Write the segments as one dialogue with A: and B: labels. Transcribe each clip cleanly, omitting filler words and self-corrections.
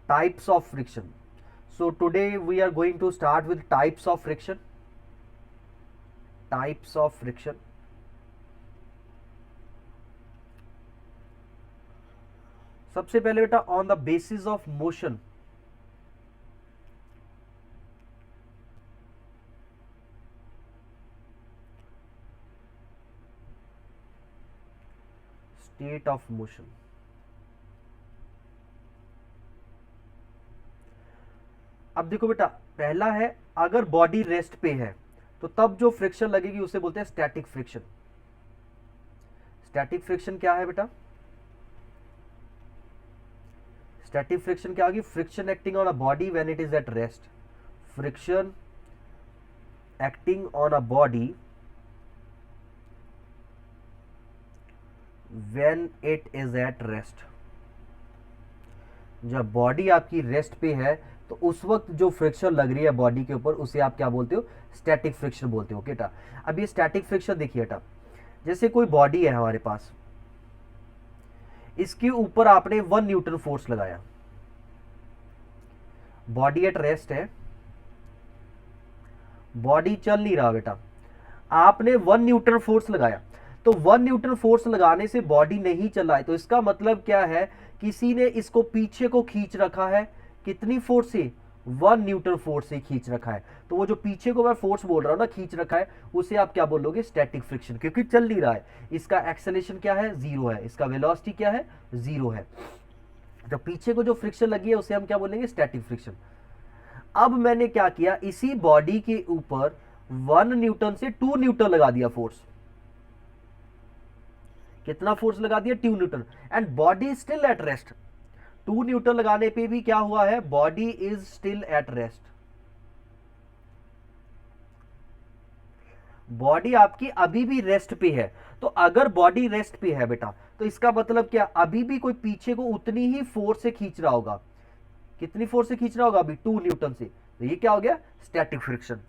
A: types of friction. So today we are going to start with types of friction. Types of friction. सबसे पहले बेटा on the basis of motion, state of motion. अब देखो बेटा, पहला है अगर बॉडी रेस्ट पे है तो तब जो फ्रिक्शन लगेगी उसे बोलते हैं स्टैटिक फ्रिक्शन। स्टैटिक फ्रिक्शन क्या है बेटा? स्टैटिक फ्रिक्शन क्या होगी? Friction acting on a body when it is at rest. Friction acting on a body when it is at rest. जब बॉडी आपकी रेस्ट पे है तो उस वक्त जो फ्रिक्शन लग रही है बॉडी के ऊपर उसे आप क्या बोलते हो? स्टैटिक फ्रिक्शन बोलते हो। बेटा अब ये स्टैटिक फ्रिक्शन देखिए बेटा, जैसे कोई बॉडी है हमारे पास, इसके ऊपर आपने 1 न्यूटन फोर्स लगाया, बॉडी एट रेस्ट है, बॉडी चल नहीं रहा बेटा, आपने 1 न्यूटन फोर्स लगाया, तो 1 न्यूटन फोर्स लगाने से बॉडी नहीं चला है, तो इसका मतलब क्या है? किसी ने इसको पीछे को खींच रखा है, कितनी फोर्स से? 1 न्यूटन फोर्स से खींच रखा है। तो वो जो पीछे को मैं फोर्स बोल रहा हूं ना, खींच रखा है, उसे आप क्या बोलोगे? स्टैटिक फ्रिक्शन, क्योंकि चल नहीं रहा है। इसका एक्सेलरेशन क्या है? 0 है, इसका वेलोसिटी क्या है? 0 है। तो पीछे को जो फ्रिक्शन लगी है उसे हम क्या बोलेंगे? Static friction. अब मैंने क्या किया, इसी बॉडी के ऊपर 1 न्यूटन से 2 न्यूटन लगा दिया फोर्स। कितना फोर्स लगा दिया? 2 Newton, and body still at rest. 2 Newton लगाने पे भी क्या हुआ है? Body is still at rest. Body आपकी अभी भी रेस्ट पे है। तो अगर बॉडी रेस्ट पे है बेटा, तो इसका मतलब क्या? अभी भी कोई पीछे को उतनी ही फोर्स से खींच रहा होगा। कितनी फोर्स से खींच रहा होगा? अभी 2 न्यूटन से। तो ये क्या हो गया? Static friction.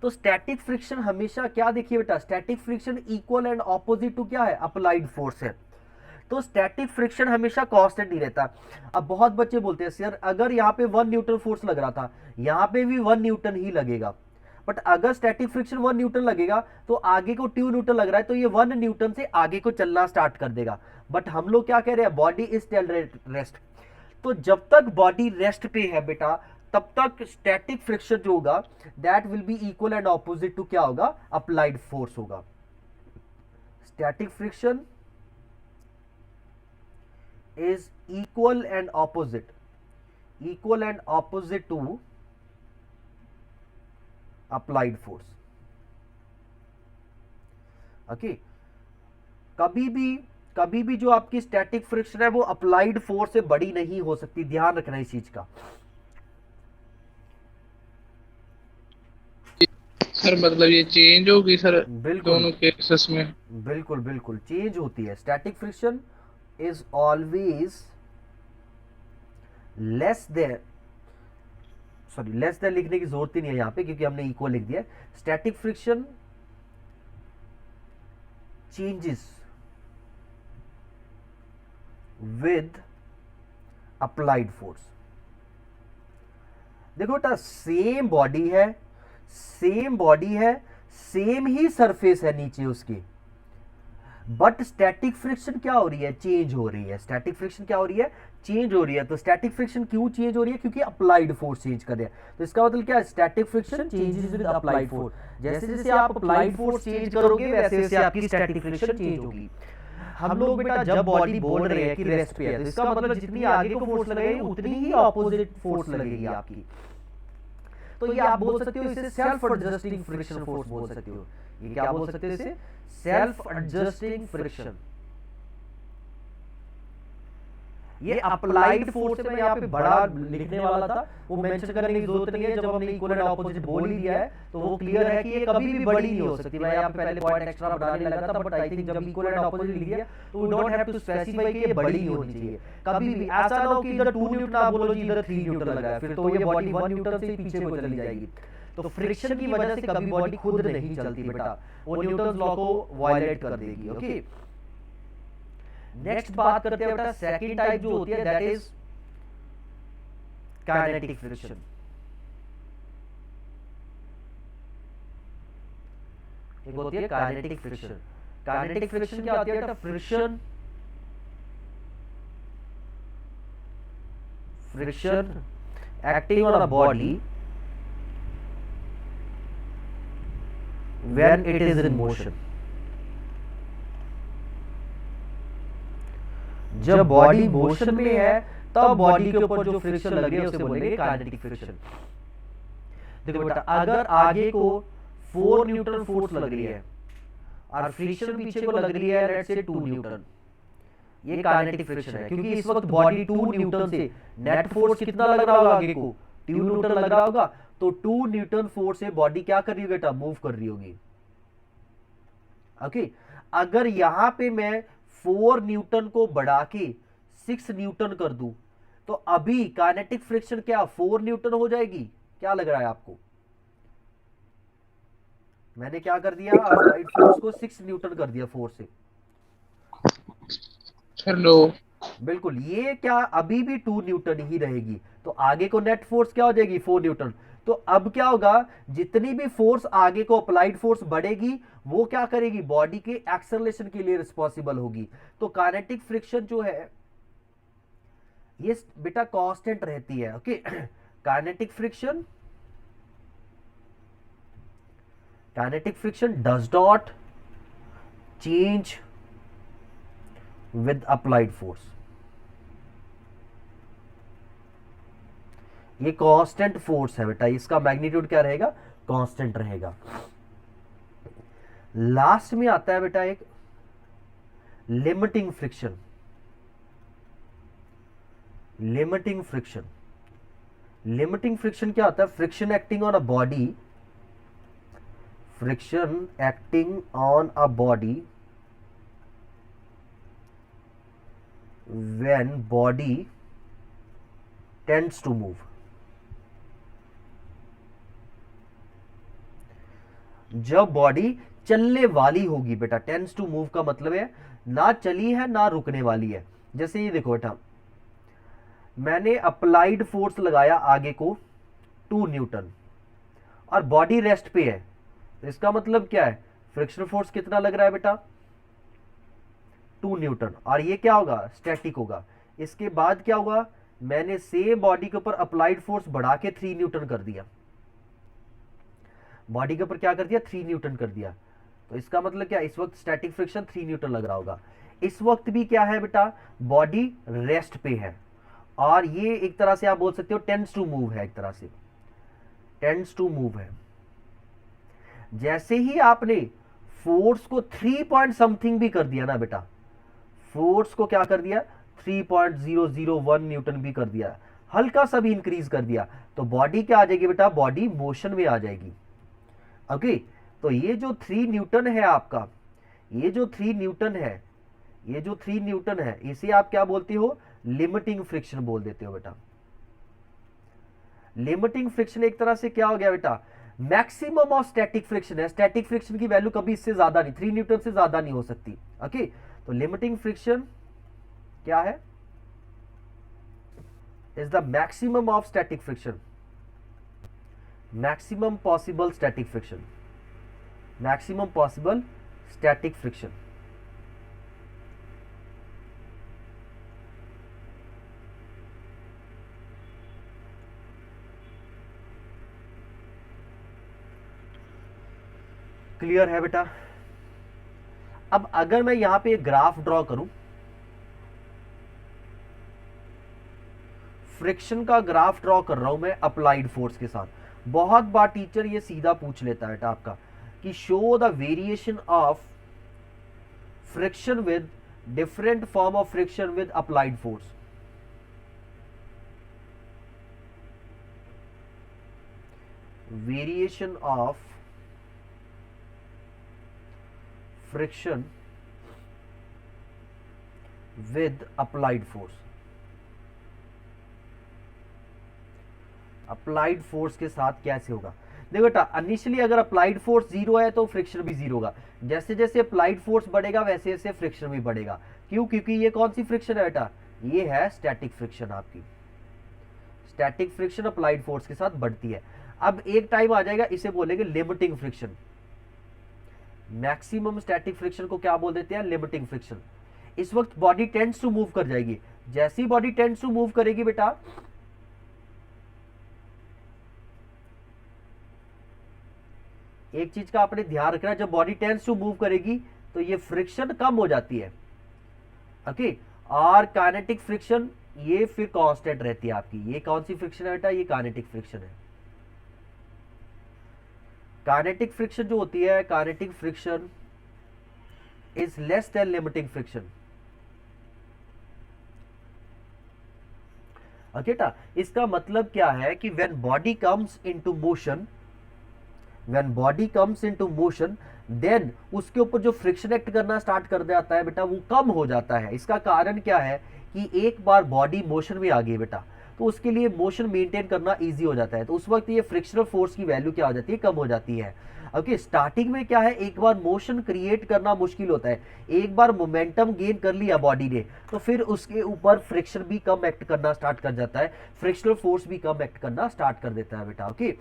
A: तो स्टैटिक फ्रिक्शन हमेशा क्या देखिए बेटा, static friction equal and opposite to क्या है? अप्लाइड फोर्स है। तो स्टैटिक फ्रिक्शन हमेशा कांस्टेंट नहीं रहता। अब बहुत बच्चे बोलते हैं सर अगर यहाँ पे 1 न्यूटन फोर्स लग रहा था, यहाँ पे भी 1 न्यूटन ही लगेगा, बट अगर स्टैटिक फ्रिक्शन 1 न्यूटन लगेगा तो आगे को 2 न्यूटन लग रहा है, तो ये 1 न्यूटन से आगे को चलना स्टार्ट कर देगा। बट हम लोग क्या कह रहे हैं? Body is still rest. तो जब तक बॉडी रेस्ट पे है बेटा, तब तक स्टैटिक फ्रिक्शन जो होगा that will be equal and opposite to क्या होगा? अप्लाइड फोर्स होगा। Static friction is equal and opposite to applied force. Okay, कभी भी जो आपकी स्टैटिक फ्रिक्शन है वो अप्लाइड फोर्स से बड़ी नहीं हो सकती। ध्यान रखना इस चीज का।
B: सर मतलब ये चेंज होगी सर
A: बिल्कुल
B: दोनों केसेस में?
A: बिल्कुल बिल्कुल चेंज होती है। Static friction is always less than, sorry less than लिखने की जरूरत ही नहीं है यहां पे क्योंकि हमने इक्वल लिख दिया। Static friction changes with applied force. देखो बेटा, सेम बॉडी है, सेम ही सरफेस है नीचे उसके, बट स्टैटिक फ्रिक्शन क्या हो रही है? चेंज हो रही है। स्टैटिक फ्रिक्शन क्या हो रही है? चेंज हो रही है। तो स्टैटिक फ्रिक्शन क्यों चेंज हो रही है? क्योंकि अप्लाइड फोर्स चेंज कर रहे हैं। तो इसका मतलब क्या है? Static friction changes with applied force. जैसे जैसे आप अप्लाइड फोर्स चेंज करोगे वैसे वैसे आपकी स्टैटिक फ्रिक्शन चेंज होगी। हम लोग बेटा जब बॉडी बोल रहे हैं कि रेस्ट पे है, तो इसका मतलब जितनी आगे को फोर्स लगेगी उतनी ही ऑपोजिट फोर्स लगेगी आपकी। तो ये आप बोल सकते हो इसे सेल्फ एडजस्टिंग फ्रिक्शन फोर्स बोल सकते हो। ये क्या बोल सकते हो इसे? Self adjusting friction. ये अप्लाइड फोर्स से मैं यहाँ पे बड़ा लिखने वाला था, वो मेंशन करने की जरूरत नहीं है। जब हमने इक्वल एंड ऑपोजिट बोल ही दिया है तो वो क्लियर है कि ये कभी भी बड़ी नहीं हो सकती। मैं यहाँ पे पहले पॉइंट एक्स्ट्रा बनाने लगा था, बट आई थिंक जब इक्वल एंड ऑपोजिट लिख दिया तो we don't have to specify कि ये बड़ी नहीं होनी चाहिए। कभी भी ऐसा ना हो कि इधर 2 न्यूटन आप बोलो जी इधर 3 न्यूटन लगा है, फिर तो ये बॉडी 1 न्यूटन से ही पीछे को चली जाएगी। तो फ्रिक्शन की वजह से कभी बॉडी खुद नहीं चलती बेटा, वो न्यूटन लॉ को वायलेट कर देगी। ओके, नेक्स्ट बात करते हैं बेटा सेकंड टाइप जो होती है दैट इज काइनेटिक फ्रिक्शन। एक होती है काइनेटिक फ्रिक्शन। काइनेटिक फ्रिक्शन क्या होती है? Friction acting on a body when it is in motion। जब बॉडी मोशन में है तब बॉडी के ऊपर जो फ्रिक्शन लग रही है उसे बोलेंगे काइनेटिक फ्रिक्शन। देखो बेटा, अगर आगे को 4 न्यूटन फोर्स लग रही है और फ्रिक्शन पीछे को लग रही है लेट्स से 2 न्यूटन, ये काइनेटिक फ्रिक्शन है, क्योंकि इस वक्त बॉडी 2 न्यूटन से नेट फोर्स कितना लग रहा होगा आगे को? 2 न्यूटन लग रहा होगा, तो 2 न्यूटन फोर्स से बॉडी क्या कर रही होगी बेटा? मूव कर रही होगी। ओके, अगर यहां पे मैं 4 न्यूटन को बढ़ा के 6 न्यूटन कर दूं तो अभी काइनेटिक फ्रिक्शन क्या 4 न्यूटन हो जाएगी? क्या लग रहा है आपको? मैंने क्या कर दिया? अप्लाइड फोर्स को 6 न्यूटन कर दिया 4 से।
B: Sir no.
A: बिल्कुल, ये क्या अभी भी 2 न्यूटन ही रहेगी, तो आगे को नेट फोर्स क्या हो जाएगी? 4 न्यूटन। तो अब क्या होगा? जितनी भी फोर्स आगे को अप्लाइड फोर्स बढ़ेगी वो क्या करेगी? बॉडी के एक्सेलरेशन के लिए रिस्पॉन्सिबल होगी। तो काइनेटिक फ्रिक्शन जो है ये बेटा कांस्टेंट रहती है। Okay, kinetic friction does not change with applied force. ये कांस्टेंट फोर्स है बेटा, इसका मैग्नीट्यूड क्या रहेगा? कांस्टेंट रहेगा। लास्ट में आता है बेटा एक लिमिटिंग फ्रिक्शन। लिमिटिंग फ्रिक्शन क्या होता है? Friction acting on a body, when body tends to move। जब बॉडी चलने वाली होगी बेटा, टेंस टू मूव का मतलब है ना चली है ना रुकने वाली है। जैसे ये देखो बेटा, मैंने अप्लाइड फोर्स लगाया आगे को 2 न्यूटन और बॉडी रेस्ट पे है, तो इसका मतलब क्या है? फ्रिक्शन फोर्स कितना लग रहा है बेटा? 2 न्यूटन, और ये क्या होगा? स्टैटिक होगा। इसके बाद क्या होगा? मैंने सेम बॉडी के ऊपर अप्लाइड फोर्स बढ़ा के 3 न्यूटन कर दिया। बॉडी के ऊपर क्या कर दिया? 3 न्यूटन कर दिया। तो इसका मतलब क्या? इस वक्त स्टैटिक फ्रिक्शन 3 न्यूटन लग रहा होगा। इस वक्त भी क्या है बेटा? बॉडी रेस्ट पे है, और ये एक तरह से आप बोल सकते हो टेंस टू मूव है, एक तरह से टेंस टू मूव है। जैसे ही आपने फोर्स को 3 पॉइंट समथिंग भी कर दिया ना बेटा, फोर्स को क्या कर दिया? 3.001 न्यूटन भी कर दिया, हल्का सा भी इंक्रीज कर दिया, तो बॉडी क्या आ जाएगी बेटा? बॉडी मोशन में आ जाएगी। ओके, तो ये जो 3 न्यूटन है आपका, ये जो 3 न्यूटन है, इसे आप क्या बोलते हो? लिमिटिंग फ्रिक्शन बोल देते हो बेटा। लिमिटिंग फ्रिक्शन एक तरह से क्या हो गया बेटा? मैक्सिमम ऑफ स्टैटिक फ्रिक्शन है। स्टैटिक फ्रिक्शन की वैल्यू कभी इससे ज्यादा नहीं, 3 न्यूटन से ज्यादा नहीं हो सकती। ओके, तो लिमिटिंग फ्रिक्शन क्या है? Is the maximum of static friction, maximum possible static friction, maximum possible static friction. Clear है बेटा? अब अगर मैं यहां पे एक ग्राफ ड्रॉ करूं, फ्रिक्शन का ग्राफ ड्रॉ कर रहा हूं मैं अप्लाइड फोर्स के साथ। बहुत बार टीचर ये सीधा पूछ लेता है बेटा आपका कि show the variation of friction with different form of friction with applied force. Variation of friction with applied force. Applied force के साथ कैसे होगा? देखो बेटा, इनिशियली अगर अप्लाइड फोर्स 0 है तो फ्रिक्शन भी 0 होगा। जैसे जैसे अप्लाइड फोर्स बढ़ेगा वैसे वैसे फ्रिक्शन भी बढ़ेगा। क्यों? क्योंकि ये कौन सी फ्रिक्शन है बेटा? ये है स्टैटिक फ्रिक्शन आपकी। स्टैटिक फ्रिक्शन अप्लाइड फोर्स के साथ बढ़ती है। अब एक टाइम आ जाएगा, इसे बोलेंगे limiting friction. Maximum static friction को क्या बोल देते हैं? Limiting friction. इस वक्त बॉडी टेंड्स टू मूव कर जाएगी। जैसी बॉडी टेंड्स टू मूव करेगी बेटा, एक चीज का आपने ध्यान रखना, जब बॉडी टेंड्स टू मूव करेगी तो ये फ्रिक्शन कम हो जाती है, ओके। और काइनेटिक फ्रिक्शन ये फिर कांस्टेंट रहती है आपकी। ये कौन सी फ्रिक्शन है बेटा? ये काइनेटिक फ्रिक्शन है। काइनेटिक फ्रिक्शन जो होती है, kinetic friction is less than limiting friction, okay बेटा। इसका मतलब क्या है कि when body comes into motion, when body comes into motion, then उसके ऊपर जो फ्रिक्शन एक्ट करना स्टार्ट कर जाता है बेटा, वो कम हो जाता है। इसका कारण क्या है कि एक बार बॉडी मोशन में आ गई बेटा, तो उसके लिए मोशन मेंटेन करना इजी हो जाता है। तो उस वक्त ये फ्रिक्शनल फोर्स की वैल्यू क्या हो जाती है? कम हो जाती है, ओके। स्टार्टिंग में क्या है, एक बार मोशन क्रिएट करना मुश्किल होता है। एक बार मोमेंटम गेन कर लिया बॉडी ने, तो फिर उसके ऊपर फ्रिक्शन भी कम एक्ट करना स्टार्ट कर जाता है, फ्रिक्शनल फोर्स भी कम एक्ट करना स्टार्ट कर देता है बेटा, ओके।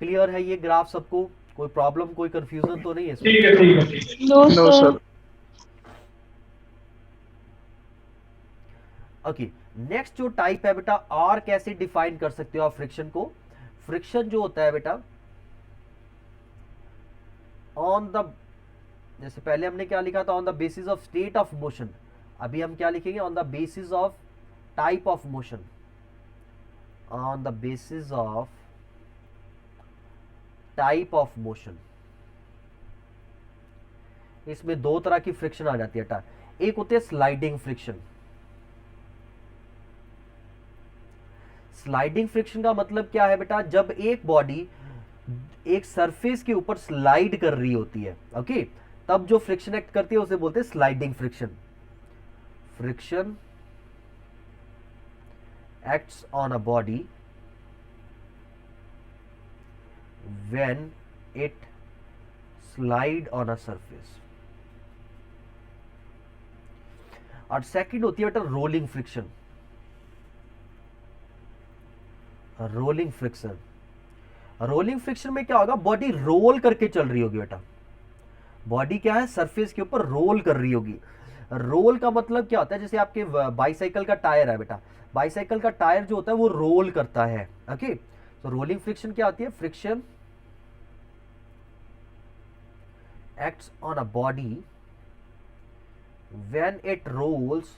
A: क्लियर है ये ग्राफ सबको? कोई प्रॉब्लम, कोई कंफ्यूजन तो नहीं है इसमें?
C: ठीक है ठीक है ठीक है।
B: No sir.
A: ओके, नेक्स्ट जो टाइप है बेटा, और कैसे डिफाइन कर सकते हो आप फ्रिक्शन को? फ्रिक्शन जो होता है बेटा, ऑन द, जैसे पहले हमने क्या लिखा था, on the basis of state of motion. अभी हम क्या लिखेंगे? On the basis of type of motion, on the basis of type of motion. इसमें दो तरह की फ्रिक्शन आ जाती है। एक होती है स्लाइडिंग फ्रिक्शन। स्लाइडिंग फ्रिक्शन का मतलब क्या है बेटा? जब एक बॉडी एक सरफेस के ऊपर स्लाइड कर रही होती है, ओके, तब जो फ्रिक्शन एक्ट करती है उसे बोलते हैं sliding friction. Friction acts on a body when it slide on a surface। और सेकंड होती है बेटा rolling friction. Rolling friction, rolling friction में क्या होगा? बॉडी रोल करके चल रही होगी बेटा। बॉडी क्या है? सरफेस के ऊपर रोल कर रही होगी। रोल का मतलब क्या होता है? जैसे आपके बाइसाइकिल का टायर है बेटा, बाइसाइकिल का टायर जो होता है वो रोल करता है, ओके। तो रोलिंग फ्रिक्शन क्या आती है? Friction acts on a body when it rolls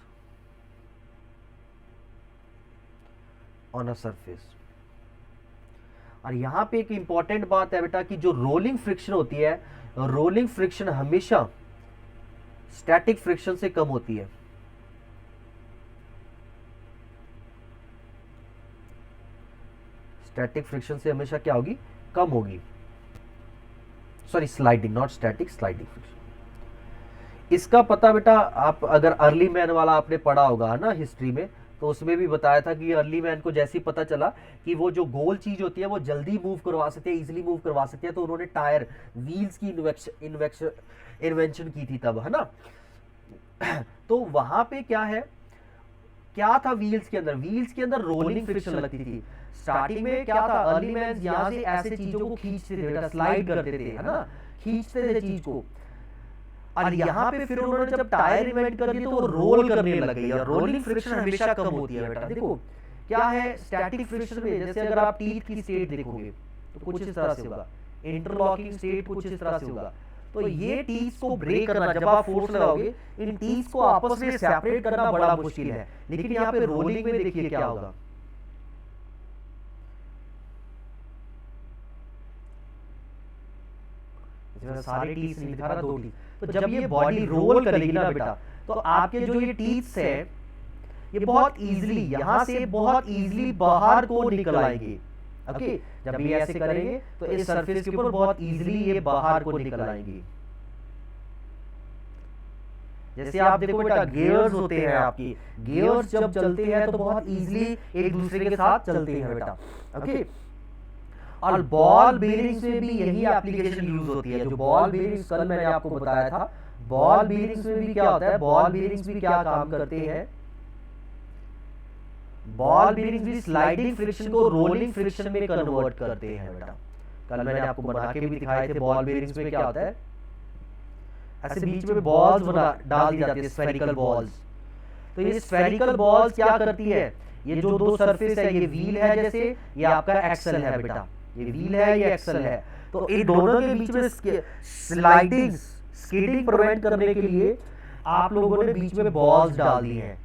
A: on a surface। और यहां पे एक इंपॉर्टेंट बात है बेटा कि जो रोलिंग फ्रिक्शन होती है, रोलिंग फ्रिक्शन हमेशा स्टैटिक फ्रिक्शन से कम होती है। स्टैटिक फ्रिक्शन से हमेशा क्या होगी? कम होगी। Sorry, sliding, not static, sliding friction. इसका पता बेटा, आप अगर अर्ली मैन वाला आपने पढ़ा होगा ना हिस्ट्री में, तो उसमें भी बताया था कि अर्ली मैन को जैसे ही पता चला कि वो जो गोल चीज होती है वो जल्दी मूव करवा सकते हैं, इजीली मूव करवा सकते हैं, तो उन्होंने टायर व्हील्स की इन्वेंशन की थी तब, है ना। तो वहां पे क्या है, क्या था व्हील्स के अंदर? व्हील्स के अंदर रोलिंग फ्रिक्शन लगती थी। स्टार्टिंग में क्या था? अर्ली मैन यहां से ऐसे चीजों को खींचते थे बेटा, स्लाइड करते थे, है ना, खींचते थे चीज को। और यहाँ पे फिर उन्होंने जब टायर इन्वेंट कर दिए तो वो रोल करने लग गई। और रोलिंग फ्रिक्शन हमेशा कम होती है बेटा। देखो क्या है स्टैटिक फ्रिक्शन में, जैसे अगर आप टीथ की स्टेट देखोगे तो कुछ इस तरह से होगा, इंटरलॉकिंग स्टेट कुछ इस तरह से होगा। तो ये टीथ को ब्रेक करना, जब आप फोर्स लगाओगे, इन टीथ को आपस में सेपरेट करना बड़ा मुश्किल है। लेकिन यहाँ पे रोलिंग में देखिए क्या होगा, सारे टीथ नहीं दिखा रहा, दो टीथ। तो जब ये बॉडी रोल करेगी ना बेटा, तो आपके जो ये टीथ्स है ये बहुत इजीली यहां से बहुत इजीली बाहर को निकल आएंगे, ओके। जब ये ऐसे करेंगे तो इस सरफेस के ऊपर बहुत इजीली ये बाहर को निकल आएंगे। जैसे आप देखो बेटा, गियर्स होते हैं आपकी, गियर्स जब चलते हैं तो बहुत इजीली एक दूसरे के साथ चलते हैं बेटा, ओके। और बॉल बेयरिंग्स में भी यही एप्लीकेशन यूज होती है। जो बॉल बेयरिंग्स कल मैंने आपको बताया था, बॉल बेयरिंग्स में भी क्या होता है, बॉल बेयरिंग्स भी क्या काम करते हैं? बॉल बेरिंग्स भी स्लाइडिंग फ्रिक्शन को रोलिंग फ्रिक्शन में कन्वर्ट करते हैं बेटा। कल मैंने आपको बना के भी दिखाए थे बॉल बेरिंग्स में क्या होता है, ऐसे बीच में बॉल्स बना डाल दी जाती है, स्फेरिकल बॉल्स। तो ये स्फेरिकल बॉल्स क्या करती है, ये जो दो सरफेस है, ये व्हील है जैसे, ये आपका एक्सल है बेटा, ये व्हील है ये एक्सल है। तो इन दोनों के बीच में स्लाइडिंग स्कीडिंग प्रिवेंट करने के लिए आप लोगों ने बीच में बॉल्स डाल दी हैं।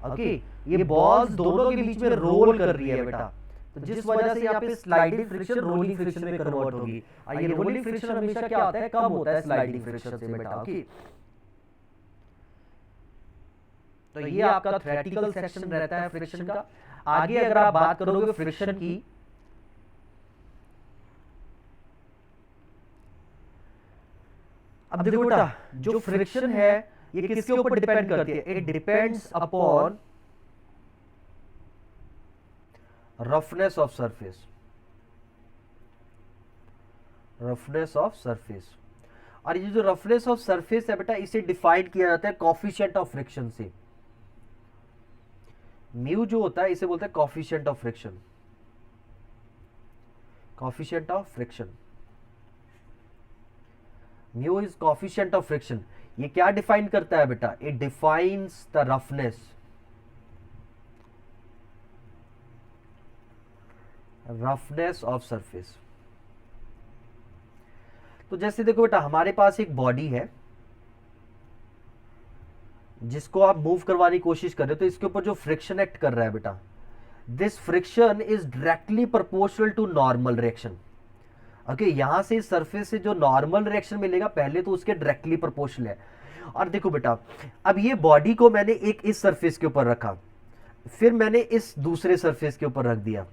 A: ओके, ये बॉल्स दोनों के बीच में रोल कर रही है बेटा, तो जिस वजह से यहाँ पे स्लाइडिंग फ्रिक्शन रोलिंग फ्रिक्शन में कन्वर्ट होगी। और ये रोलिंग फ्रिक्शन हमेशा क्या होता है, कम होता है स्लाइडिंग फ्रिक्शन से बेटा। ओके, तो ये आपका थ्योरेटिकल सेक्शन रहता है फ्रिक्शन का। आगे अगर आप बात करोगे फ्रिक्शन की, अब देखो बेटा जो फ्रिक्शन है ये किसके ऊपर डिपेंड करती है, it depends upon roughness of surface, roughness of surface. और ये जो रफनेस ऑफ सरफेस है बेटा, इसे डिफाइन किया जाता है कॉफिशिएंट ऑफ फ्रिक्शन से। म्यू जो होता है इसे बोलते हैं coefficient of friction, coefficient of friction. Mu is coefficient of friction. ये क्या डिफाइन करता है बेटा, it defines the roughness, roughness of surface. तो जैसे देखो बेटा हमारे पास एक बॉडी है जिसको आप मूव करवाने की कोशिश कर रहे हो, तो इसके ऊपर जो फ्रिक्शन एक्ट कर रहा है बेटा, this friction is directly proportional to normal reaction. Okay, यहां से इस सरफेस से जो नॉर्मल रिएक्शन मिलेगा पहले तो उसके डायरेक्टली प्रोपोर्शनल है। और देखो बेटा अब ये बॉडी को मैंने एक इस सरफेस के ऊपर रखा, फिर मैंने इस दूसरे सरफेस के ऊपर रख दिया,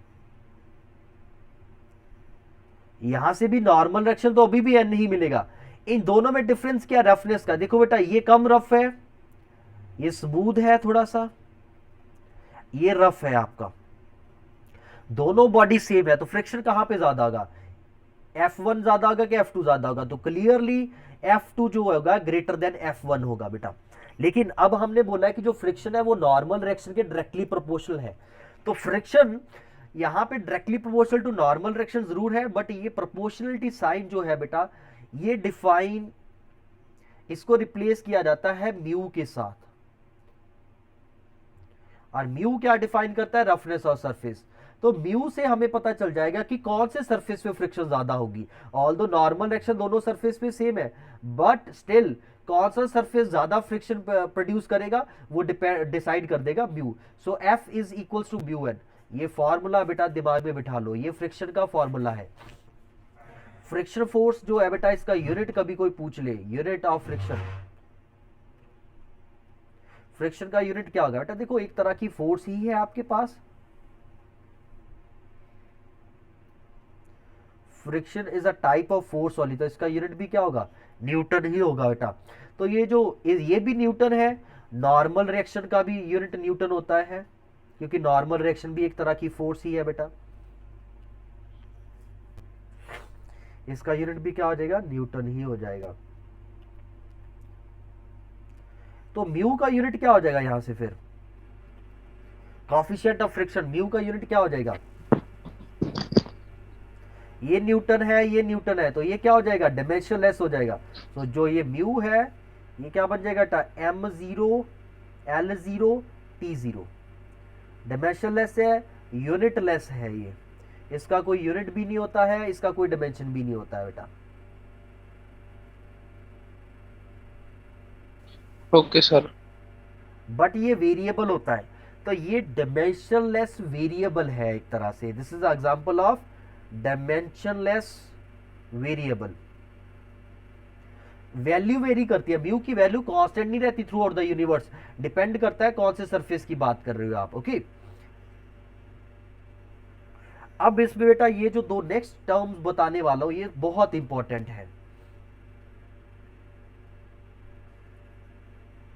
A: यहां से भी नॉर्मल रिएक्शन तो अभी भी एन नहीं मिलेगा। इन दोनों में डिफरेंस क्या, रफनेस का। देखो बेटा ये कम रफ है, ये स्मूथ है थोड़ा सा, ये रफ है आपका। दोनों बॉडी सेम है, तो फ्रिक्शन कहां पे ज्यादा होगा, F1 ज्यादा होगा कि F2 ज्यादा होगा, तो क्लियरली F2 जो होगा ग्रेटर देन F1 होगा बेटा। लेकिन अब हमने बोला है कि जो फ्रिक्शन है वो नॉर्मल रिएक्शन के डायरेक्टली प्रोपोर्शनल है, तो फ्रिक्शन यहां पे directly proportional to normal reaction जरूर है, बट ये प्रोपोर्शनलिटी साइन जो है बेटा ये डिफाइन, इसको रिप्लेस किया जाता है म्यू के साथ। और म्यू क्या डिफाइन करता है, रफनेस ऑफ सरफेस। तो म्यू से हमें पता चल जाएगा कि कौन से सरफेस पे फ्रिक्शन ज्यादा होगी। ऑल्दो नॉर्मल रिएक्शन दोनों सरफेस पे सेम है, बट स्टिल कौन सा सरफेस ज्यादा फ्रिक्शन प्रोड्यूस करेगा वो डिसाइड कर देगा mu. So F is equals to mu N. ये फॉर्मूला बेटा दिमाग में बिठा लो, ये फ्रिक्शन का फॉर्मूला है। फ्रिक्शन फोर्स जो है बेटा इसका यूनिट कभी कोई पूछ ले, यूनिट ऑफ फ्रिक्शन, फ्रिक्शन का यूनिट क्या होगा बेटा, देखो एक तरह की फोर्स ही है आपके पास, friction is a type of force only, तो इसका यूनिट भी क्या होगा, न्यूटन ही होगा बेटा। तो ये जो ये भी न्यूटन है, नॉर्मल रिएक्शन का भी यूनिट न्यूटन होता है, क्योंकि नॉर्मल रिएक्शन भी एक तरह की फोर्स ही है बेटा। इसका यूनिट भी क्या हो जाएगा, न्यूटन ही हो जाएगा। तो म्यू का यूनिट क्या हो जाएगा यहां से, फिर कॉफिशिएंट ऑफ फ्रिक्शन, म्यू का यूनिट क्या हो जाएगा, ये न्यूटन है ये न्यूटन है, तो ये क्या हो जाएगा, डायमेंशनलेस हो जाएगा। तो जो ये म्यू है ये क्या बन जाएगा बेटा, m0 l0 t0, डायमेंशनलेस है, यूनिटलेस है, ये इसका कोई यूनिट भी नहीं होता है, इसका कोई डायमेंशन भी नहीं होता है बेटा।
B: Okay sir.
A: बट ये वेरिएबल होता है, तो ये डायमेंशनलेस वेरिएबल है एक तरह से। This is example of dimensionless variable. Value very करती है, म्यू की वैल्यू कांस्टेंट नहीं रहती through out the universe, depend करता है कौन से सरफेस की बात कर रहे हो आप। ओके, अब इसमें बेटा ये जो दो नेक्स्ट टर्म्स बताने वाला हूं ये बहुत इंपॉर्टेंट है,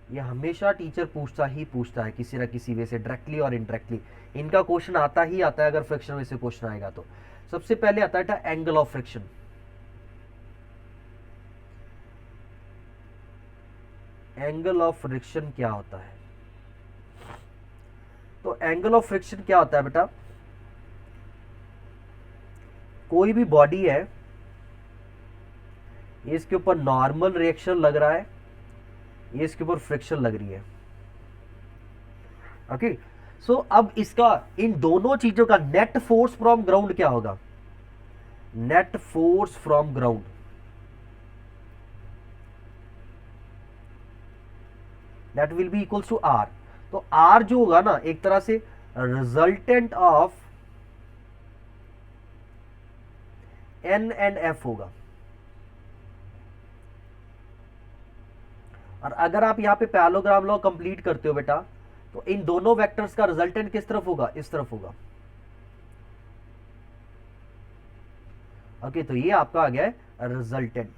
A: ये हमेशा टीचर पूछता है किसी ना किसी वे से, डायरेक्टली और इनडायरेक्टली इनका क्वेश्चन आता ही आता है अगर फ्रिक्शन में से क्वेश्चन आएगा तो। सबसे पहले आता है angle of friction. Angle of friction क्या होता है, तो एंगल ऑफ फ्रिक्शन क्या होता है बेटा, कोई भी बॉडी है, ये इसके ऊपर नॉर्मल रिएक्शन लग रहा है, ये इसके ऊपर फ्रिक्शन लग रही है। ओके, सो अब इसका इन दोनों चीजों का नेट फोर्स फ्रॉम ग्राउंड क्या होगा, net force from ground that will be equals to R. तो आर जो होगा ना, एक तरह से resultant of N and F होगा। और अगर आप यहां पे पैरेललोग्राम लॉ कंप्लीट करते हो बेटा, तो इन दोनों वेक्टर्स का रिजल्टेंट किस तरफ होगा, इस तरफ होगा। ओके, तो ये आपका आ गया है रिजल्टेंट।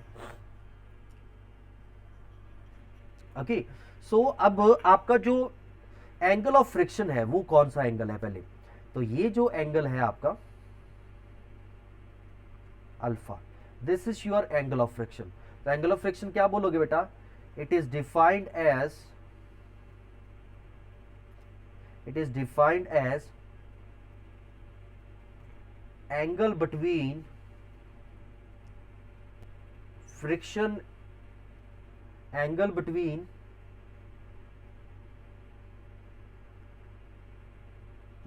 A: ओके, सो अब आपका जो एंगल ऑफ फ्रिक्शन है वो कौन सा एंगल है पहले, तो ये जो एंगल है आपका alpha, this is your angle of friction. तो एंगल ऑफ फ्रिक्शन क्या बोलोगे बेटा, it is defined as angle between friction, angle between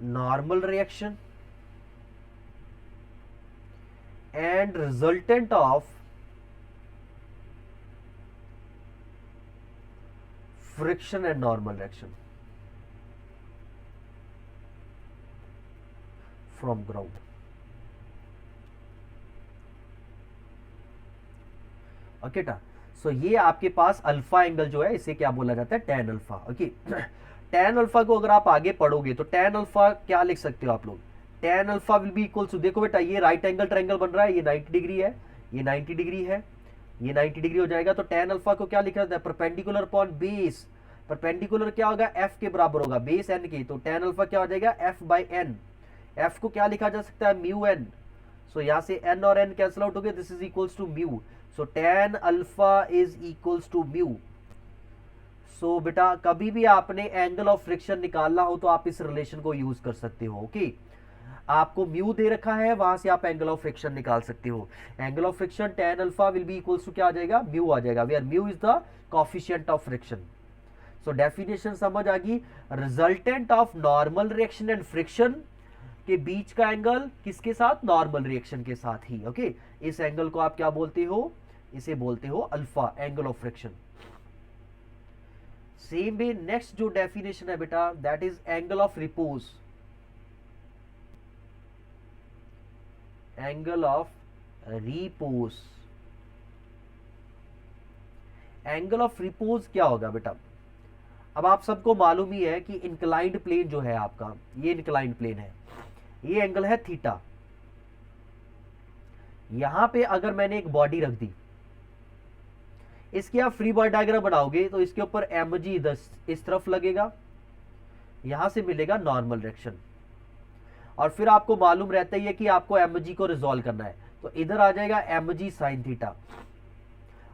A: normal reaction and resultant of friction and normal reaction from ground। Okay टा, सो ये आपके पास alpha angle जो है इसे क्या बोला जाता है, tan alpha. Okay, tan alpha को अगर आप आगे पढ़ोगे तो tan अल्फा क्या लिख सकते हो आप लोग, tan alpha will be equal to, देखो बेटा ये राइट एंगल ट्रायंगल बन रहा है, ये 90 डिग्री है, ये 90 डिग्री है, ये 90 डिग्री हो जाएगा। तो tan अल्फा को क्या लिखा जाता है, परपेंडिकुलर अपॉन बेस। परपेंडिकुलर क्या होगा, f के बराबर होगा, बेस n के, तो tan अल्फा क्या हो जाएगा, f बाई n। f को क्या लिखा जा सकता है, म्यू n। सो यहां से n और n कैंसिल आउट हो गए, this is equals to mu. So tan alpha is equals to mu. So बेटा कभी भी आपने एंगल ऑफ फ्रिक्शन निकालना हो तो आप इस रिलेशन को यूज कर सकते हो। ओके, आपको म्यू दे रखा है, वहां से आप एंगल ऑफ फ्रिक्शन निकाल सकते हो। Angle of friction tan alpha will be equals to क्या आ जाएगा, म्यू आ जाएगा, where mu is the coefficient of friction. So definition समझ आ गई, resultant of normal reaction and friction के बीच का एंगल किसके साथ, नॉर्मल रिएक्शन के साथ ही। ओके, इस एंगल को आप क्या बोलते हो, इसे बोलते हो alpha, angle of friction. Same way next जो डेफिनेशन है बेटा, that is angle of repose. Angle of repose, angle of repose क्या होगा बेटा, अब आप सबको मालूम ही है कि इंक्लाइंड प्लेन जो है आपका, ये इंक्लाइंड प्लेन है, ये एंगल है थीटा। यहां पे अगर मैंने एक बॉडी रख दी, इसकी आप फ्री बॉडी डायग्राम बनाओगे तो इसके ऊपर mg इस तरफ लगेगा, यहां से मिलेगा नॉर्मल रिएक्शन, और फिर आपको मालूम रहता ही है कि आपको mg को रिजॉल्व करना है, तो इधर आ जाएगा mg sin थीटा।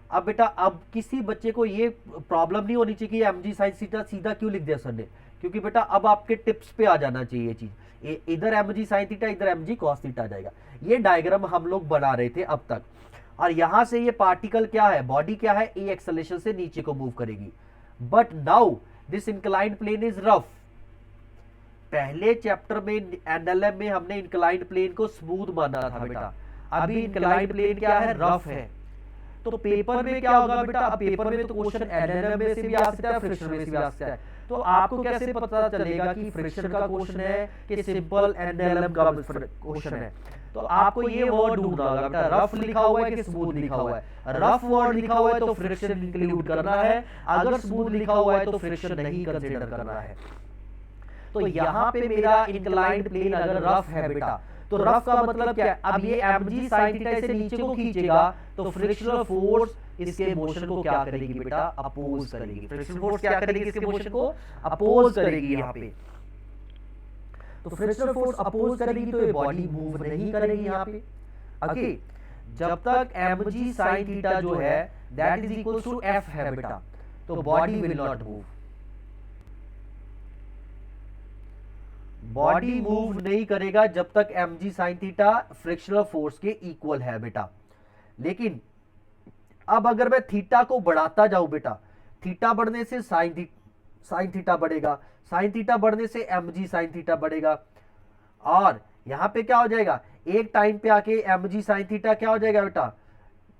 A: अब बेटा अब किसी बच्चे को ये प्रॉब्लम नहीं होनी चाहिए कि mg sin थीटा सीधा क्यों लिख दिया सर ने, क्योंकि बेटा अब आपके टिप्स पे आ जाना चाहिए ये चीज, इधर mg sin थीटा, इधर mg cos थीटा आ जाएगा। ये डायग्राम हम लोग बना रहे थे अब तक, और यहां से ये पार्टिकल क्या है, बॉडी क्या है, ए एक्सेलरेशन से नीचे को मूव करेगी। But now this inclined plane is rough. पहले चैप्टर में एनएलएम में हमने इंक्लाइंड प्लेन को स्मूथ माना था बेटा, अभी इंक्लाइंड प्लेन क्या है, रफ है। तो पेपर में क्या होगा बेटा, अब पेपर में तो क्वेश्चन एनएलएम में से भी आ सकता है, फ्रिक्शन में से भी आ सकता है, तो आपको कैसे पता चलेगा कि फ्रिक्शन का क्वेश्चन है कि सिंपल एनएलएम का क्वेश्चन है। तो आपको ये वर्ड ढूंढना होगा बेटा, रफ लिखा हुआ है कि स्मूथ लिखा हुआ है। रफ वर्ड लिखा हुआ है तो फ्रिक्शन इंक्लूड करना है, अगर स्मूथ लिखा हुआ है तो फ्रिक्शन नहीं कंसीडर करना है। तो यहाँ पे मेरा इंक्लाइंड प्लेन अगर रफ है बेटा, तो रफ का मतलब क्या है, अब ये mg sin थीटा से नीचे को खींचेगा तो फ्रिक्शनल फोर्स इसके मोशन को क्या करेगी बेटा, अपोज करेगी। फ्रिक्शनल फोर्स क्या करेगी, इसके मोशन को अपोज करेगी यहाँ पे। तो फ्रिक्शनल फोर्स अपोज करेगी तो ये बॉडी मूव नहीं करेगी यहाँ पे। ओके, जब तक mg sin थीटा जो है that is equal to f है बेटा, तो body will not move. Body move नहीं करेगा जब तक mg sin theta frictional force के इक्वल है बेटा। लेकिन अब अगर मैं थीटा को बढ़ाता जाऊं बेटा, थीटा बढ़ने से साइन थीटा बढ़ेगा, साइन थीटा बढ़ने से mg sin थीटा बढ़ेगा, और यहां पे क्या हो जाएगा, एक टाइम पे आके mg sin थीटा क्या हो जाएगा बेटा,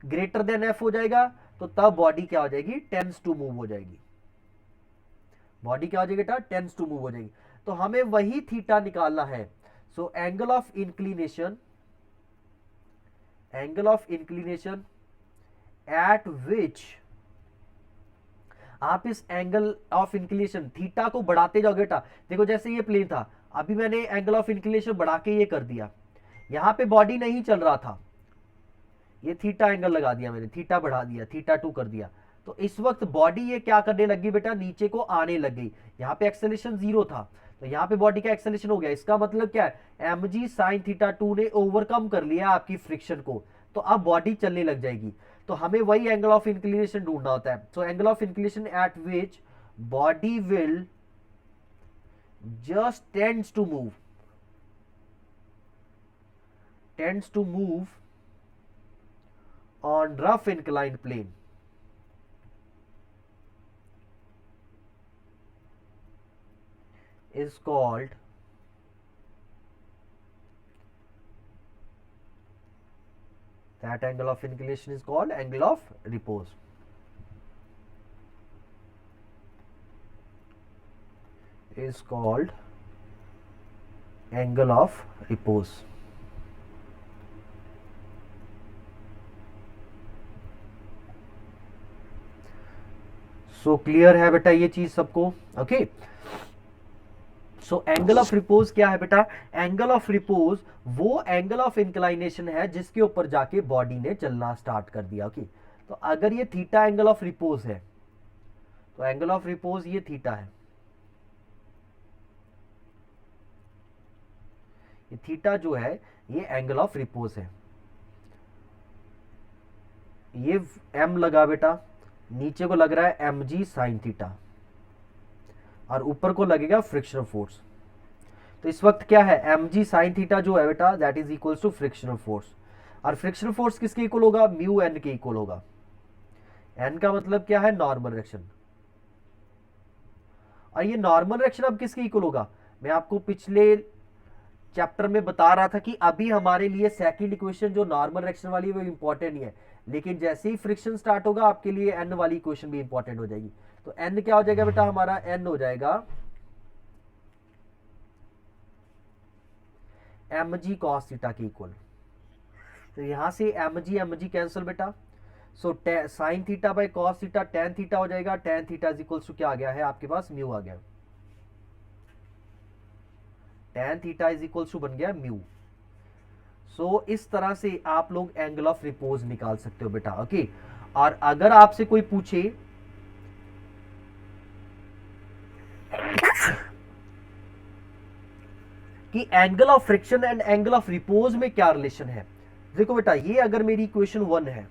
A: ग्रेटर देन f हो जाएगा। तो तब बॉडी क्या हो जाएगी, टेंस टू मूव हो जाएगी। बॉडी क्या हो जाएगी बेटा, टेंस टू मूव हो जाएगी। तो हमें वही थीटा निकालना है। So angle of inclination, angle of inclination eight विच आप इस एंगल ऑफ इंक्लिनेशन थीटा को बढ़ाते जाओगे बेटा। देखो जैसे ये प्लेन था, अभी मैंने एंगल ऑफ इंक्लिनेशन बढ़ा के ये कर दिया, यहां पे बॉडी नहीं चल रहा था, ये थीटा एंगल लगा दिया मैंने, थीटा बढ़ा दिया, थीटा 2 कर दिया। तो इस वक्त बॉडी ये क्या करने लगी बेटा, नीचे को आने लग गई। यहाँ पे एक्सेलेरेशन 0 था, तो यहाँ पे बॉडी का एक्सेलेरेशन हो गया। इसका मतलब क्या है, mg sin थीटा 2 ने ओवरकम कर लिया आपकी फ्रिक्शन को, तो अब बॉडी चलने लग जाएगी। तो हमें वही एंगल ऑफ इंक्लिनेशन ढूंढना होता है। So angle of inclination eight which body will just tends to move on rough inclined plane is called that angle of inclination is called angle of repose. Is called angle of repose. So clear है बेटा ये चीज सबको, okay. So angle of repose क्या है बेटा, angle of repose वो angle of inclination है जिसके ऊपर जाके बॉडी ने चलना स्टार्ट कर दिया, ओके। तो अगर ये थीटा एंगल ऑफ रिपोज है, तो एंगल ऑफ रिपोज ये थीटा है, ये थीटा जो है ये एंगल ऑफ रिपोज है। ये m लगा बेटा, नीचे को लग रहा है mg sin थीटा, और ऊपर को लगेगा फ्रिक्शनल फोर्स। तो इस वक्त क्या है, mg sin थीटा जो है बेटा that is equals to frictional force, और फ्रिक्शनल फोर्स किसके इक्वल होगा, म्यू n के इक्वल होगा। n का मतलब क्या है, नॉर्मल डायरेक्शन। और ये नॉर्मल डायरेक्शन अब किसके इक्वल होगा, मैं आपको पिछले चैप्टर में बता रहा था कि अभी हमारे लिए सेकंड इक्वेशन जो नॉर्मल डायरेक्शन वाली है वो इंपॉर्टेंट नहीं है, लेकिन जैसे ही फ्रिक्शन स्टार्ट होगा आपके लिए एन वाली इक्वेशन भी इंपॉर्टेंट हो जाएगी। तो एन क्या हो जाएगा बेटा, हमारा एन हो जाएगा mg cos थीटा के इक्वल। तो यहां से mg कैंसिल बेटा, so sine theta by cos theta tan theta हो जाएगा, tan theta is equals to क्या आ गया है आपके पास, म्यू आ गया, tan theta is equal to बन गया म्यू। सो इस तरह से आप लोग एंगल ऑफ रिपोज निकाल सकते हो बेटा, ओके। और अगर आपसे कोई पूछे कि angle of friction and angle of repose में क्या रिलेशन है, देखो बेटा ये अगर मेरी इक्वेशन 1 है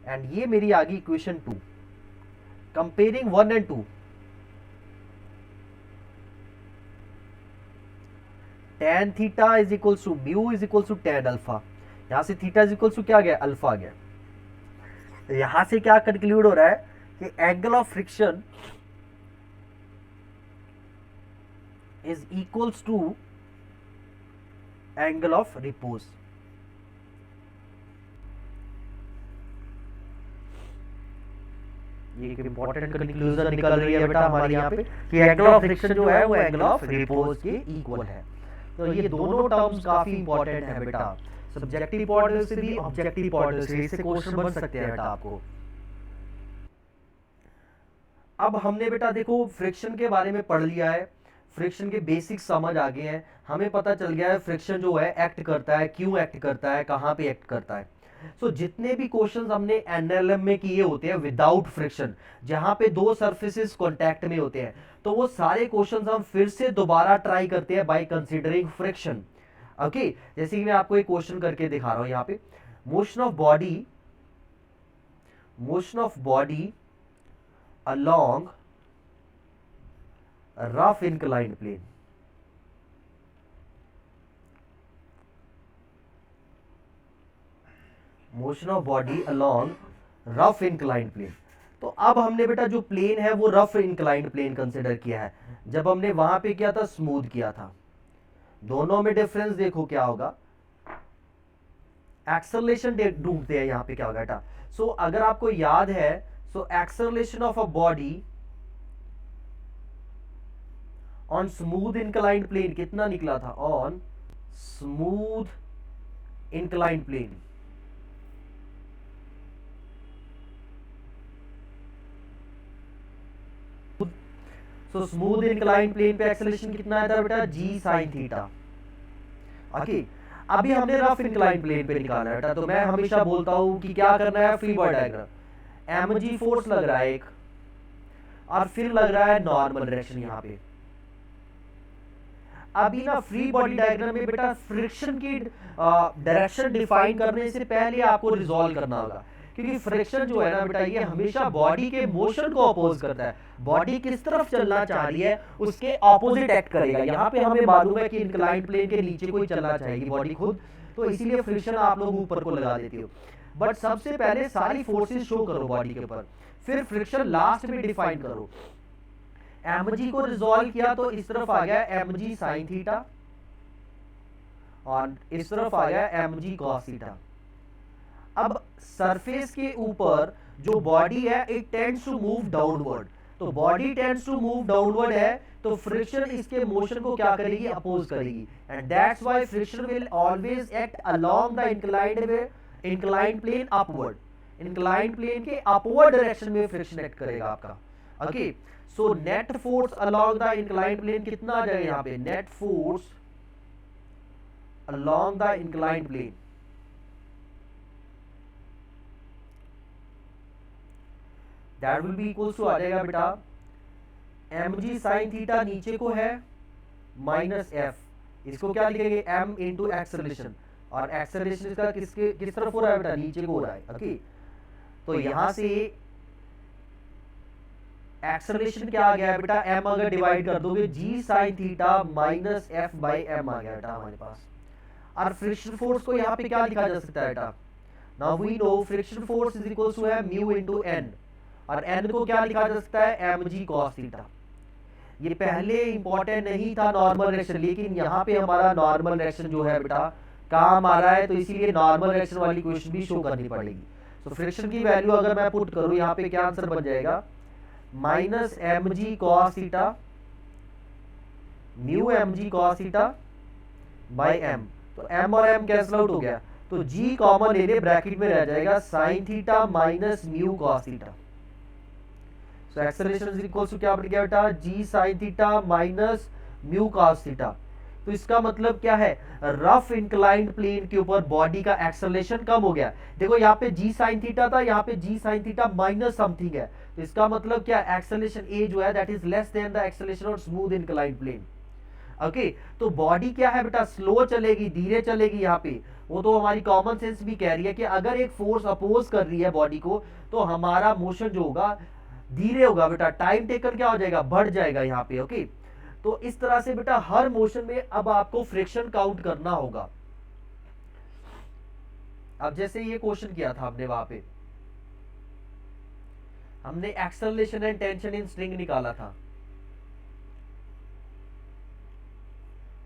A: एंड ये मेरी आ गई equation 2, comparing 1 and 2, tan theta is equal to mu is equal to tan alpha, यहां से थीटा इज इक्वल टू क्या आ गया, अल्फा आ गया। तो यहां से क्या कंक्लूड हो रहा है कि angle of friction is equals to angle of repose. ये एक इंपॉर्टेंट कंक्लूजन निकल रही है बेटा हमारे यहाँ पे कि एंगल ऑफ फ्रिक्शन जो है वो एंगल ऑफ रिपोज के इक्वल है। तो ये दोनों टर्म्स काफी इंपॉर्टेंट है बेटा, सब्जेक्टिव पॉइंट ऑफ व्यू से भी ऑब्जेक्टिव पॉइंट ऑफ व्यू से, इससे क्वेश्चन बन सकते हैं बेटा आपको। अब हमने बेटा देखो फ्रिक्शन के बारे में पढ़ लिया है, फ्रिक्शन के बेसिक्स समझ आ गए हैं, हमें पता चल गया है फ्रिक्शन जो है एक्ट करता है, क्यों एक्ट करता है, कहां पे एक्ट करता है। सो जितने भी क्वेश्चंस हमने एनएलएम में किए होते हैं विदाउट फ्रिक्शन, जहां पे दो सरफेसेस कांटेक्ट में होते हैं, तो वो सारे क्वेश्चंस हम फिर से दोबारा ट्राई करते हैं बाय कंसीडरिंग फ्रिक्शन, ओके। जैसे कि मैं आपको एक क्वेश्चन करके दिखा रहा हूं यहाँ पे, motion of body along rough inclined plane, motion of body along rough inclined plane. तो अब हमने बेटा जो प्लेन है वो रफ इंक्लाइंड प्लेन कंसिडर किया है, जब हमने वहां पे किया था स्मूथ किया था। दोनों में डिफरेंस देखो क्या होगा, एक्सेलरेशन ढूंढते हैं यहां पे क्या होगा बेटा। सो अगर आपको याद है, so acceleration of a body on smooth inclined plane कितना निकला था, on smooth inclined plane so smooth inclined plane पे एक्सेलरेशन कितना आया था बेटा, जी साइन थीटा। ओके, अभी हमने रफ इंक्लाइंड प्लेन पे निकालना है बेटा। तो मैं हमेशा बोलता हूं कि क्या करना है, free body diagram, mg force लग रहा है एक, और फिर लग रहा है नॉर्मल डायरेक्शन यहां पे। अभी ना फ्री बॉडी डायग्राम में बेटा फ्रिक्शन की डायरेक्शन डिफाइन करने से पहले आपको रिजॉल्व करना होगा, क्योंकि फ्रिक्शन जो है ना बेटा ये हमेशा बॉडी के मोशन को अपोज करता है। बॉडी किस तरफ चलना चाह रही है उसके ऑपोजिट एक्ट करेगा। यहाँ पे हमें मालूम है कि इंक्लाइंड प्लेन के नीचे कोई चलना चाहेगी बॉडी खुद, तो इसीलिए फ्रिक्शन आप लोग ऊपर को लगा देते हो। बट सबसे पहले सारी फोर्सेस शो करो बॉडी के ऊपर, फिर फ्रिक्शन लास्ट में डिफाइन करो। mg को रिजॉल्व किया तो इस तरफ आ गया mg साइन थीटा, और इस तरफ आ गया mg cos थीटा। अब सरफेस के ऊपर जो बॉडी है it tends to move downward, तो body tends to move downward है, तो फ्रिक्शन इसके मोशन को क्या करेगी, अपोज करेगी। And that's why friction will always act along the inclined plane upward. Inclined plane के अपवर्ड डायरेक्शन में फ्रिक्शन एक्ट करेगा आपका। Okay, so net force along the inclined plane कितना आ जाएगा यहाँ पे, net force along the inclined plane that will be equals to आ जाएगा बेटा mg sin थीटा नीचे को है माइनस f, इसको क्या लिखेंगे m इंटू एक्सेलरेशन, और एक्सेलरेशन इसका किस तरफ हो रहा है बेटा, नीचे को हो रहा है। ओके, तो यहां से एक्सेलरेशन क्या आ गया है बेटा, m अगर डिवाइड कर दोगे g sin theta minus f by m आ गया बेटा हमारे पास। और फ्रिक्शन फोर्स को यहाँ पे क्या लिखा जा सकता है बेटा, now we know friction force is equals to है म्यू इनटू n, और n को क्या लिखा जा सकता है, mg cos थीटा। ये पहले इंपॉर्टेंट नहीं था नॉर्मल डायरेक्शन, लेकिन यहाँ पे हमारा नॉर्मल डायरेक्शन जो है बेटा काम आ रहा है, तो इसीलिए नॉर्मल डायरेक्शन वाली क्वेश्चन भी शो करनी पड़ेगी। तो फ्रिक्शन की वैल्यू अगर मैं पुट करूं यहाँ पे क्या आंसर बन जाएगा, minus mg cos theta mu mg cos theta by m, तो m और m कैंसिल आउट हो गया, तो g कॉमन ले ले, ब्रैकेट में रह जाएगा sine theta minus mu cos theta. So acceleration is equals to क्या बन गया बेटा, g sin theta minus mu cos theta. तो इसका मतलब क्या है, रफ इंक्लाइंड प्लेन के ऊपर बॉडी का एक्सेलरेशन कम हो गया। देखो यहाँ पे g sin थीटा था, यहाँ पे g sin theta minus something है, तो इसका मतलब क्या, एक्सेलरेशन a जो है that is less than the acceleration on smooth inclined plane. Okay, तो बॉडी क्या है बेटा, स्लो चलेगी, धीरे चलेगी। यहाँ पे वो तो हमारी कॉमन सेंस भी कह रही है कि अगर एक फोर्स अपोज कर रही है बॉडी को, तो हमारा मोशन जो होगा धीरे होगा बेटा, टाइम टेकन क्या हो जाएगा, बढ़ जाएगा यहाँ पे। ओके, तो इस तरह से बेटा हर मोशन में अब आपको फ्रिक्शन काउंट करना होगा। अब जैसे ये क्वेश्चन किया था हमने, वहां पे हमने acceleration and tension in string निकाला था,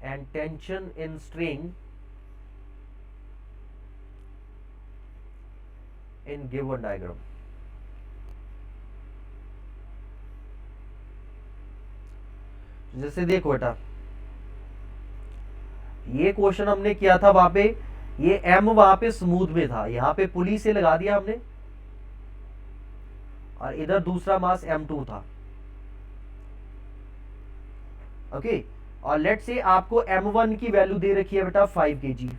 A: and tension in string in given diagram. जैसे देखो बेटा ये क्वेश्चन हमने किया था वहां पे, ये m वहां पे स्मूथ में था, यहां पे पुली से लगा दिया हमने, और इधर दूसरा मास m2 था। ओके, और लेट से आपको m1 की वैल्यू दे रखी है बेटा 5 kg,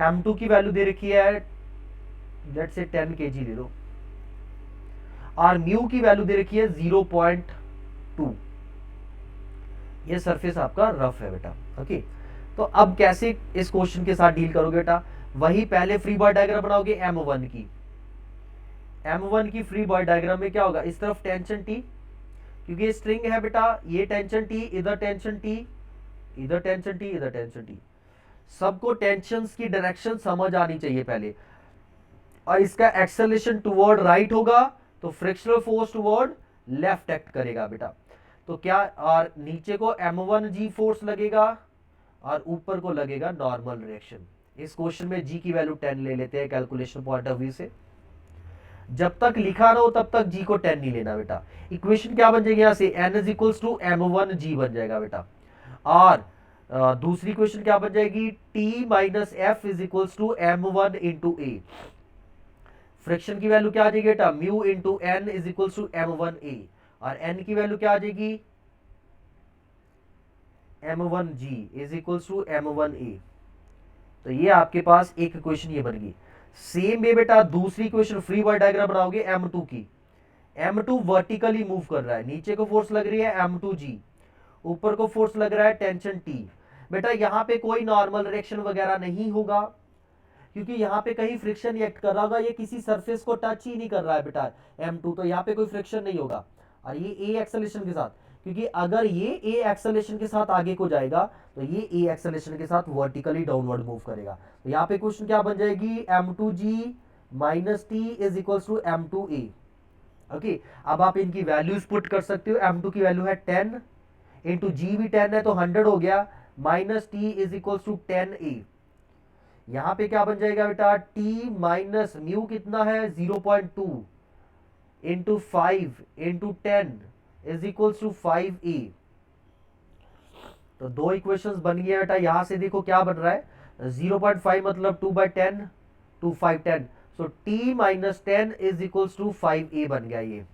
A: m2 की वैल्यू दे रखी है लेट से 10 kg ले लो, और म्यू की वैल्यू दे रखी है 0.2। ये सरफेस आपका रफ है बेटा। ओके, तो अब कैसे इस क्वेश्चन के साथ डील करोगे बेटा, वही पहले फ्री बॉडी डायग्राम बनाओगे m1 की। m1 की फ्री बॉडी डायग्राम में क्या होगा, इस तरफ टेंशन T, क्योंकि ये स्ट्रिंग है बेटा, ये टेंशन टी, इधर टेंशन टी, इधर टेंशन टी, इधर टेंशन टी, सबको टेंशंस की डायरेक्शन समझ आनी चाहिए पहले। और इसका एक्सेलरेशन टुवर्ड राइट होगा तो frictional force toward left act करेगा बेटा। तो क्या, और नीचे को m1g फोर्स लगेगा और ऊपर को लगेगा नॉर्मल रिएक्शन। इस क्वेश्चन में g की वैल्यू 10 ले लेते हैं कैलकुलेशन पॉइंट ऑफ व्यू से। जब तक लिखा ना हो तब तक g को 10 नहीं लेना बेटा। इक्वेशन क्या बन जाएगी यहां से, n is equals to m1g बन जाएगा बेटा। और दूसरी क्वेश्चन क्या बन जाएगी, t minus F is equals to m1 into a. Friction की वैल्यू क्या आ जाएगी बेटा, mu into N is equals to m1a, और n की वैल्यू क्या आ जाएगी, m1g is equals to m1a। तो ये आपके पास एक इक्वेशन ये बन गई। सेम वे बेटा दूसरी इक्वेशन फ्री बॉडी डायग्राम बनाओगे m2 की। m2 वर्टिकली मूव कर रहा है, नीचे को फोर्स लग रही है m2g, ऊपर को फोर्स लग रहा है टेंशन t। बेटा यहाँ पे कोई नॉर्मल रिएक्शन वगैरह नहीं होगा, क्योंकि यहाँ पे कहीं फ्रिक्शन रिएक्ट कर रहा होगा, ये किसी सरफेस को टच ही नहीं कर रहा है बेटा m2, तो यहाँ पे कोई फ्रिक्शन नहीं होगा। और ये a एक्सेलरेशन के साथ, क्योंकि अगर ये a एक्सेलरेशन के साथ आगे को जाएगा तो ये a एक्सेलरेशन के साथ वर्टिकली डाउनवर्ड मूव करेगा। तो यहाँ पे क्वेश्चन क्या बन जाएगी, m2g minus T is equals to m2a। Okay, अब आप इनकी वैल्यूज पुट कर सकते हो। m2 की वैल्यू है 10 इंटू जी भी 10 है तो 100 हो गया, minus T is equals to 10a। यहां पे क्या बन जाएगा बेटा, t माइनस म्यू कितना है 0.2 into 5 into 10 is equals to 5a। तो दो इक्वेशंस बन गया बेटा। यहां से देखो क्या बन रहा है, 0.5 मतलब 2/10, 2 5 10, so t minus 10 is equals to 5a बन गया। ये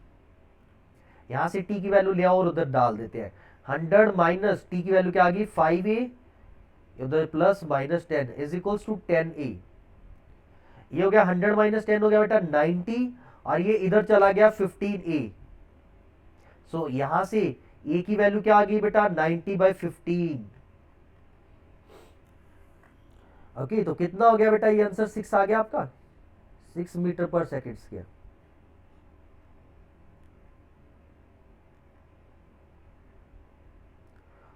A: यहां से t की वैल्यू ले आओ और उधर डाल देते हैं। 100 माइनस t की वैल्यू क्या आ गई 5a, उधर plus minus 10 is equals to 10a। ये हो गया 100 माइनस 10 हो गया बेटा 90, और ये इधर चला गया 15a। सो यहां से a की वैल्यू क्या आ गई बेटा 90/15। ओके, तो कितना हो गया बेटा, ये आंसर 6 आ गया आपका, 6 मीटर पर सेकेंड स्क्वायर।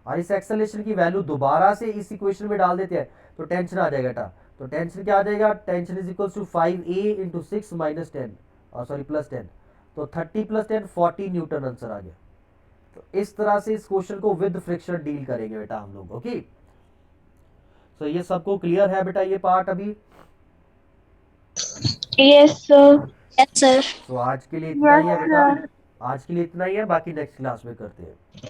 A: और इस एक्सेलरेशन की वैल्यू दोबारा से इस इक्वेशन में डाल देते हैं तो टेंशन आ जाएगा बेटा। तो टेंशन क्या आ जाएगा, tension is equals to 5a into 6 minus 10, और सॉरी प्लस 10, तो 30 प्लस 10 40 न्यूटन आंसर आ गया। तो इस तरह से इस क्वेश्चन को विद फ्रिक्शन डील करेंगे बेटा हम लोग। ओके, तो ये सबको क्लियर है बेटा ये पार्ट अभी?
C: Yes sir. Yes sir.
A: तो आज के लिए इतना ही है बेटा, आज के लिए इतना ही है, बाकी नेक्स्ट क्लास में करते हैं।